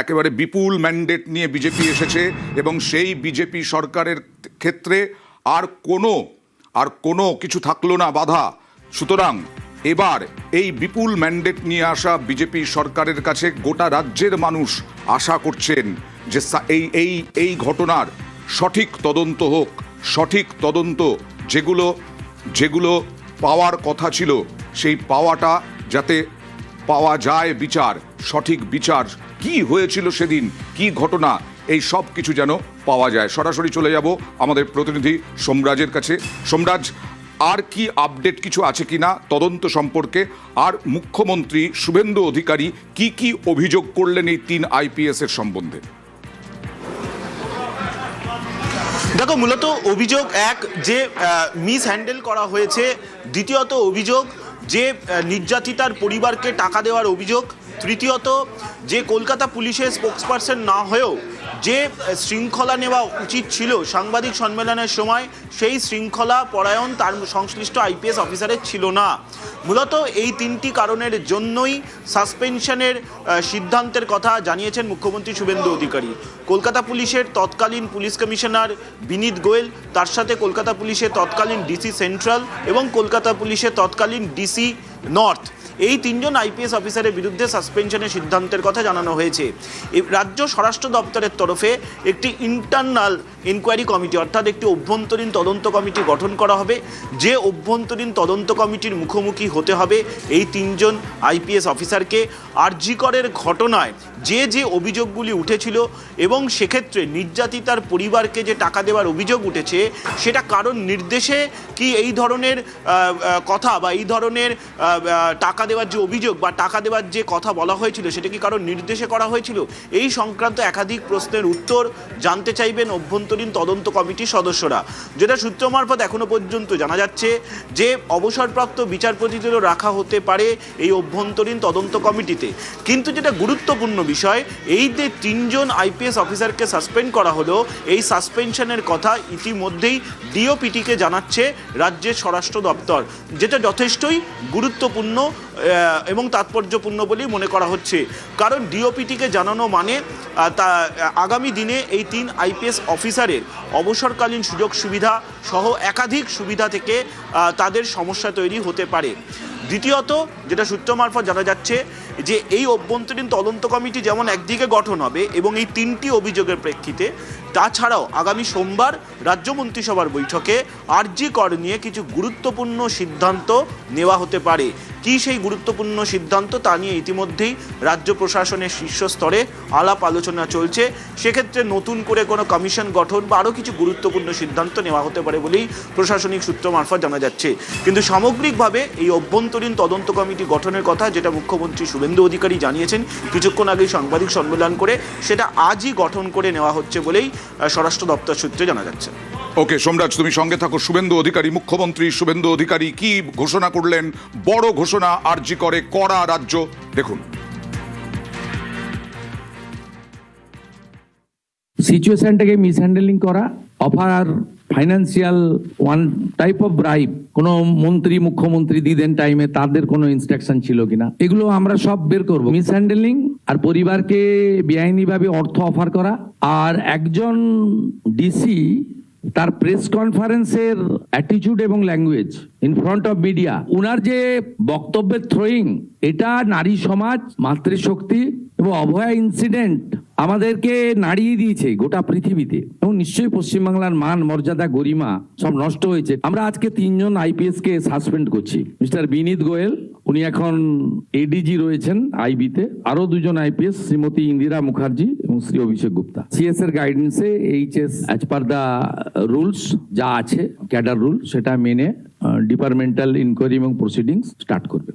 একেবারে বিপুল ম্যান্ডেট নিয়ে বিজেপি এসেছে এবং সেই বিজেপি সরকারের ক্ষেত্রে আর কোনো কিছু থাকলো না বাধা। সুতরাং এবার এই বিপুল ম্যান্ডেট নিয়ে আসা বিজেপি সরকারের কাছে গোটা রাজ্যের মানুষ আশা করছেন যে এই ঘটনার সঠিক তদন্ত হোক, সঠিক তদন্ত যেগুলো পাওয়ার কথা ছিল সেই পাওয়াটা যাতে পাওয়া যায়, সঠিক বিচার কি হয়েছিল সেদিন, কি ঘটনা, এই সব কিছু যেন পাওয়া যায়। সরাসরি চলে যাব আমাদের প্রতিনিধি সোমরাজের কাছে। সোমরাজ, আর কি আপডেট কিছু আছে কিনা তদন্ত সম্পর্কে? আর মুখ্যমন্ত্রী শুভেন্দু অধিকারী কি অভিযোগ করলেন এই 3 IPS এর সম্বন্ধে? দেখো, মূলত অভিযোগ এক, যে মিস হ্যান্ডেল করা হয়েছে। দ্বিতীয়ত অভিযোগ যে নির্যাতিতার পরিবারকে টাকা দেওয়ার অভিযোগ। তৃতীয়ত যে কলকাতা পুলিশের স্পোক্সপারসন না হয়েও যে শৃঙ্খলা নেওয়া উচিত ছিল সাংবাদিক সম্মেলনের সময়, সেই শৃঙ্খলা পরায়ণ তার সংশ্লিষ্ট IPS অফিসারের ছিল না। মূলত এই 3টি কারণের জন্যই সাসপেনশনের সিদ্ধান্তের কথা জানিয়েছেন মুখ্যমন্ত্রী শুভেন্দু অধিকারী। কলকাতা পুলিশের তৎকালীন পুলিশ কমিশনার বিনীত গোয়েল, তার সাথে কলকাতা পুলিশের তৎকালীন DC সেন্ট্রাল এবং কলকাতা পুলিশের তৎকালীন DC নর্থ, এই 3 জন IPS অফিসারের বিরুদ্ধে সাসপেনশনের সিদ্ধান্তের কথা জানানো হয়েছে। রাজ্য স্বরাষ্ট্র দপ্তরের তরফে একটি ইন্টারনাল ইনকোয়ারি কমিটি, অর্থাৎ একটি অভ্যন্তরীণ তদন্ত কমিটি গঠন করা হবে। যে অভ্যন্তরীণ তদন্ত কমিটির মুখোমুখি হতে হবে এই 3 জন IPS অফিসারকে। আরজি করের ঘটনায় যে অভিযোগগুলি উঠেছিল এবং সেক্ষেত্রে নির্যাতিতার পরিবারকে যে টাকা দেওয়ার অভিযোগ উঠেছে, সেটা কারণ নির্দেশে কি এই ধরনের কথা বা এই ধরনের টাকা দেওয়ার যে অভিযোগ বা টাকা দেওয়ার যে কথা বলা হয়েছিল, সেটা কি কারণ নির্দেশে করা হয়েছিল? এই সংক্রান্ত একাধিক প্রশ্নের উত্তর জানতে চাইবেন অভ্যন্তরীণ তদন্ত কমিটির সদস্যরা। যেটা সূত্র মারফত এখনো পর্যন্ত জানা যাচ্ছে যে অবসরপ্রাপ্ত বিচারপতিদেরও রাখা হতে পারে এই অভ্যন্তরীণ তদন্ত কমিটিতে। কিন্তু যেটা গুরুত্বপূর্ণ বিষয়, এই যে 3 জন IPS অফিসারকে সাসপেন্ড করা হলো, এই সাসপেনশনের কথা ইতিমধ্যেই DOPTকে জানাচ্ছে রাজ্যের স্বরাষ্ট্র দপ্তর, যেটা যথেষ্টই গুরুত্বপূর্ণ এবং তাৎপর্যপূর্ণ বলেই মনে করা হচ্ছে। কারণ DOPTকে জানানো মানে তা আগামী দিনে এই 3 IPS অফিসারের অবসরকালীন সুযোগ সুবিধা সহ একাধিক সুবিধা থেকে তাদের সমস্যা তৈরি হতে পারে। দ্বিতীয়ত, যেটা সূত্র মারফত জানা যাচ্ছে যে এই অভ্যন্তরীণ তদন্ত কমিটি যেমন একদিকে গঠন হবে এবং এই 3টি অভিযোগের প্রেক্ষিতে, তাছাড়াও আগামী সোমবার রাজ্য মন্ত্রিসভার বৈঠকে আরজি কর নিয়ে কিছু গুরুত্বপূর্ণ সিদ্ধান্ত নেওয়া হতে পারে। কি সেই গুরুত্বপূর্ণ সিদ্ধান্ত, তা নিয়ে ইতিমধ্যেই রাজ্য প্রশাসনের শীর্ষ স্তরে আলাপ আলোচনা চলছে। সেক্ষেত্রে নতুন করে কোনো কমিশন গঠন বা আরও কিছু গুরুত্বপূর্ণ সিদ্ধান্ত নেওয়া হতে পারে বলেই প্রশাসনিক সূত্র মারফত জানা যাচ্ছে। কিন্তু সামগ্রিকভাবে এই অভ্যন্তরীণ তদন্ত কমিটি গঠনের কথা, যেটা মুখ্যমন্ত্রী শুভেন্দু অধিকারী জানিয়েছেন কিছুক্ষণ আগেই সাংবাদিক সম্মেলন করে, সেটা আজই গঠন করে নেওয়া হচ্ছে বলেই স্বরাষ্ট্র দপ্তর সূত্রে জানা যাচ্ছে। ওকে সোমরাজ, তুমি সঙ্গে থাকো। শুভেন্দু অধিকারী, মুখ্যমন্ত্রী শুভেন্দু অধিকারী কি ঘোষণা করলেন? বড় ঘোষণা আরজি করে করা রাজ্য, দেখুন। সিচুয়েশনটাকে মিসহ্যান্ডেলিং করা, offer financial one type of bribe, কোনো মন্ত্রী মুখ্যমন্ত্রী দিদেন টাইমে তাদের কোনো ইনস্ট্রাকশন ছিল কিনা, এগুলো আমরা সব বের করবো। মিসহ্যান্ডেলিং আর পরিবারকে বেআইনিভাবে অর্থ অফার করা, আর একজন ডিসি তার প্রেস কনফারেন্সের অ্যাটিটিউড এবং language in front of media, উনার যে বক্তব্যের থ্রোয়িং, এটা নারী সমাজ, মাতৃশক্তি এবং অভয়া ইনসিডেন্ট আমাদেরকে নাড়িয়ে দিয়েছে গোটা পৃথিবীতে, এবং নিশ্চয়ই পশ্চিমবাংলার মান মর্যাদা গরিমা সব নষ্ট হয়েছে। আমরা আজকে 3 জন IPS কে সাসপেন্ড করছি। মিস্টার বিনীত গোয়েল, উনি এখন ADG রয়েছেন IB-তে। আরো 2 জন IPS, শ্রীমতী ইন্দিরা মুখার্জি এবং শ্রী অভিষেক গুপ্তা। CS এর গাইডেন্সে HS as per the rules যা আছে, ক্যাডার রুল, সেটা মেনে ডিপার্টমেন্টাল ইনকোয়ারি এবং প্রসিডিংস স্টার্ট করবে।